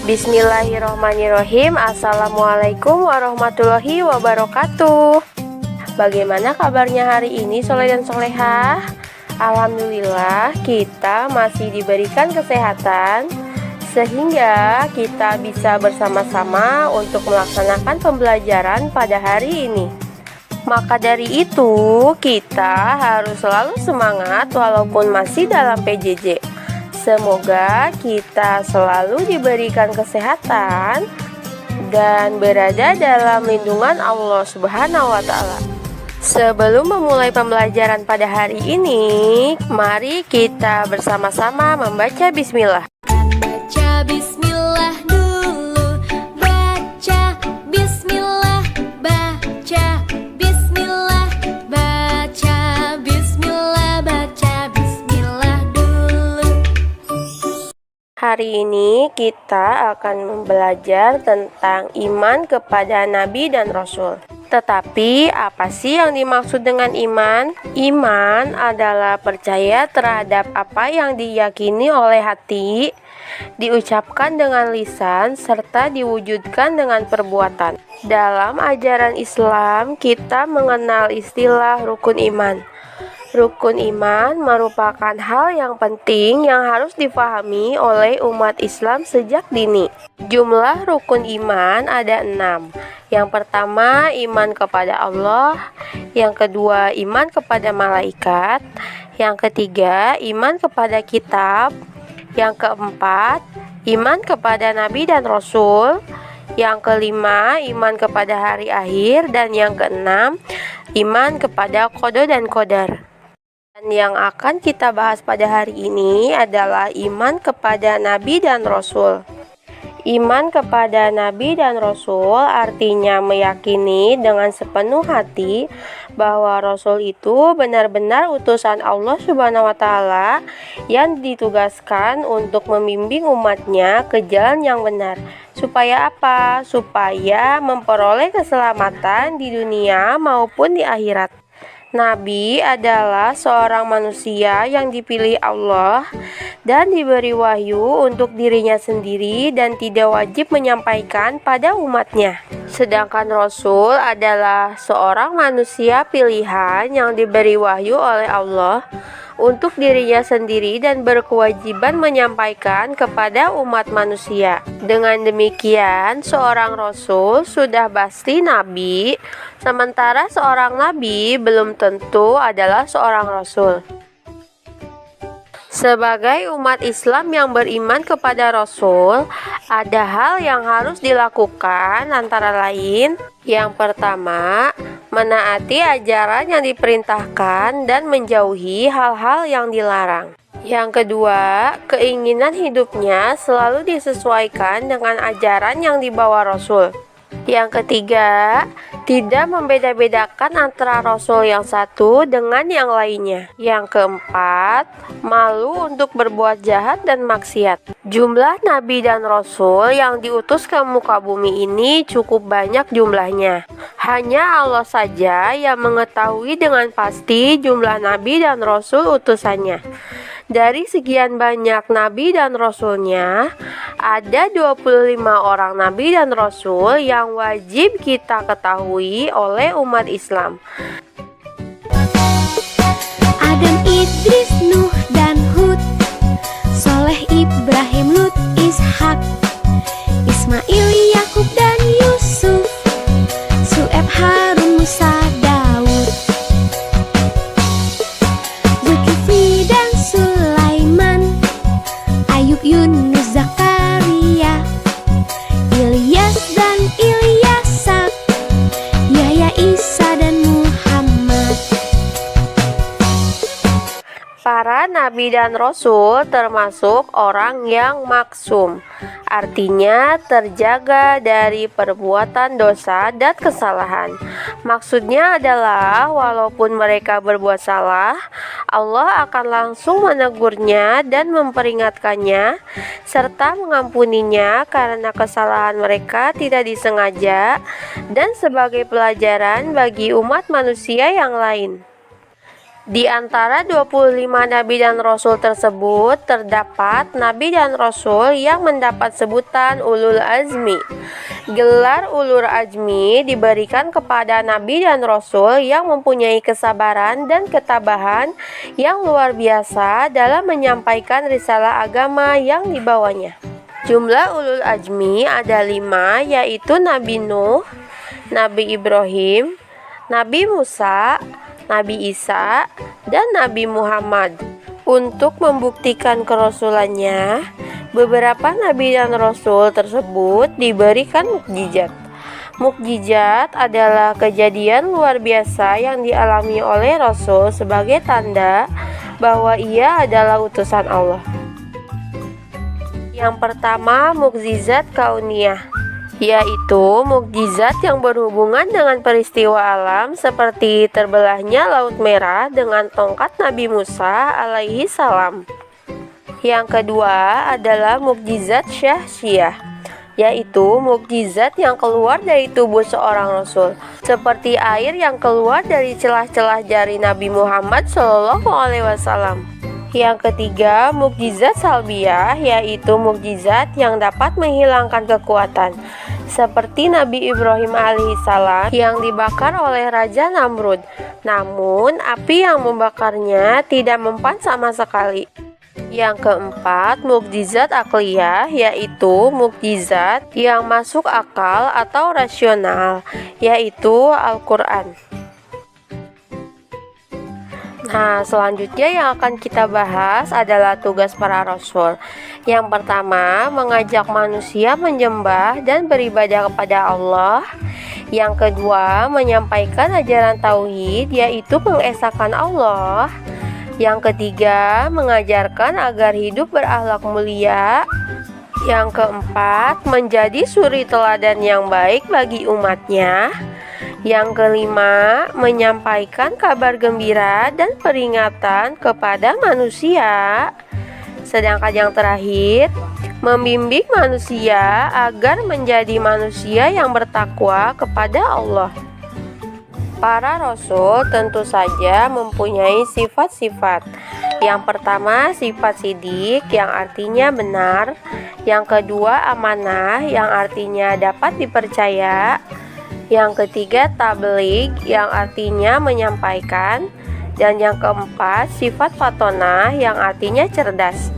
Bismillahirrohmanirrohim. Assalamualaikum warahmatullahi wabarakatuh. Bagaimana kabarnya hari ini soleh dan solehah? Alhamdulillah kita masih diberikan kesehatan sehingga kita bisa bersama-sama untuk melaksanakan pembelajaran pada hari ini. Maka dari itu kita harus selalu semangat walaupun masih dalam PJJ. Semoga kita selalu diberikan kesehatan dan berada dalam lindungan Allah Subhanahu wa Ta'ala. Sebelum memulai pembelajaran pada hari ini, mari kita bersama-sama membaca bismillah. Baca bismillah dulu, baca bismillah, baca bismillah, baca bismillah, baca bismillah dulu. Hari ini kita akan belajar tentang iman kepada Nabi dan Rasul. Tetapi apa sih yang dimaksud dengan iman? Iman adalah percaya terhadap apa yang diyakini oleh hati, diucapkan dengan lisan, serta diwujudkan dengan perbuatan. Dalam ajaran Islam, kita mengenal istilah rukun iman. Rukun iman merupakan hal yang penting yang harus difahami oleh umat Islam sejak dini. Jumlah rukun iman ada 6. Yang pertama, iman kepada Allah. Yang kedua, iman kepada malaikat. Yang ketiga, iman kepada kitab. Yang keempat, iman kepada Nabi dan Rasul. Yang kelima, iman kepada hari akhir. Dan yang keenam, iman kepada qada dan qadar. Dan yang akan kita bahas pada hari ini adalah iman kepada Nabi dan Rasul. Iman kepada Nabi dan Rasul artinya meyakini dengan sepenuh hati bahwa Rasul itu benar-benar utusan Allah Subhanahu wa Ta'ala yang ditugaskan untuk membimbing umatnya ke jalan yang benar. Supaya apa? Supaya memperoleh keselamatan di dunia maupun di akhirat. Nabi adalah seorang manusia yang dipilih Allah dan diberi wahyu untuk dirinya sendiri dan tidak wajib menyampaikan pada umatnya. Sedangkan Rasul adalah seorang manusia pilihan yang diberi wahyu oleh Allah untuk dirinya sendiri dan berkewajiban menyampaikan kepada umat manusia. Dengan demikian, seorang Rasul sudah pasti Nabi, sementara seorang Nabi belum tentu adalah seorang Rasul. Sebagai umat Islam yang beriman kepada Rasul, ada hal yang harus dilakukan antara lain. Yang pertama, menaati ajaran yang diperintahkan dan menjauhi hal-hal yang dilarang. Yang kedua, keinginan hidupnya selalu disesuaikan dengan ajaran yang dibawa Rasul. Yang ketiga, tidak membeda-bedakan antara Rasul yang satu dengan yang lainnya. Yang keempat, malu untuk berbuat jahat dan maksiat. Jumlah Nabi dan Rasul yang diutus ke muka bumi ini cukup banyak jumlahnya. Hanya Allah saja yang mengetahui dengan pasti jumlah Nabi dan Rasul utusannya. Dari sekian banyak Nabi dan Rasulnya, ada 25 orang Nabi dan Rasul yang wajib kita ketahui oleh umat Islam. Adam, Idris, Nuh, dan Hud, Soleh, Ibrahim, Lut, Ishak, Ismail, Yakub, dan Yusuf, Su'eb, Harun, Musa, Daud, Zulkifli, dan Sulaiman, Ayub, Yunus, Zakaria, Ilyas dan Ilyasa, Yahya, Isa, dan Muhammad. Para Nabi dan Rasul termasuk orang yang maksum, artinya terjaga dari perbuatan dosa dan kesalahan. Maksudnya adalah walaupun mereka berbuat salah, Allah akan langsung menegurnya dan memperingatkannya serta mengampuninya karena kesalahan mereka tidak disengaja dan sebagai pelajaran bagi umat manusia yang lain. Di antara 25 nabi dan rasul tersebut, terdapat nabi dan rasul yang mendapat sebutan ulul azmi. Gelar ulul azmi diberikan kepada nabi dan rasul yang mempunyai kesabaran dan ketabahan yang luar biasa dalam menyampaikan risalah agama yang dibawanya. Jumlah ulul azmi ada 5, yaitu Nabi Nuh, Nabi Ibrahim, Nabi Musa, Nabi Isa, dan Nabi Muhammad. Untuk membuktikan kerasulannya, beberapa nabi dan rasul tersebut diberikan mukjizat. Mukjizat adalah kejadian luar biasa yang dialami oleh rasul sebagai tanda bahwa ia adalah utusan Allah. Yang pertama, mukjizat kauniyah, yaitu mukjizat yang berhubungan dengan peristiwa alam seperti terbelahnya Laut Merah dengan tongkat Nabi Musa alaihi salam. Yang kedua adalah mukjizat syahsiyah, yaitu mukjizat yang keluar dari tubuh seorang rasul, seperti air yang keluar dari celah-celah jari Nabi Muhammad SAW. Yang ketiga, mukjizat salbiyah, yaitu mukjizat yang dapat menghilangkan kekuatan, seperti Nabi Ibrahim alaihissalam yang dibakar oleh Raja Namrud, namun api yang membakarnya tidak mempan sama sekali. Yang keempat, mukjizat akliyah, yaitu mukjizat yang masuk akal atau rasional, yaitu Al-Quran. Nah, selanjutnya yang akan kita bahas adalah tugas para rasul. Yang pertama, mengajak manusia menyembah dan beribadah kepada Allah. Yang kedua, menyampaikan ajaran tauhid, yaitu mengesahkan Allah. Yang ketiga, mengajarkan agar hidup berakhlak mulia. Yang keempat, menjadi suri teladan yang baik bagi umatnya. Yang kelima, menyampaikan kabar gembira dan peringatan kepada manusia. Sedangkan yang terakhir, membimbing manusia agar menjadi manusia yang bertakwa kepada Allah. Para rasul tentu saja mempunyai sifat-sifat. Yang pertama, sifat sidik yang artinya benar. Yang kedua, amanah yang artinya dapat dipercaya. Yang ketiga, tabligh yang artinya menyampaikan. Dan yang keempat, sifat fatonah yang artinya cerdas.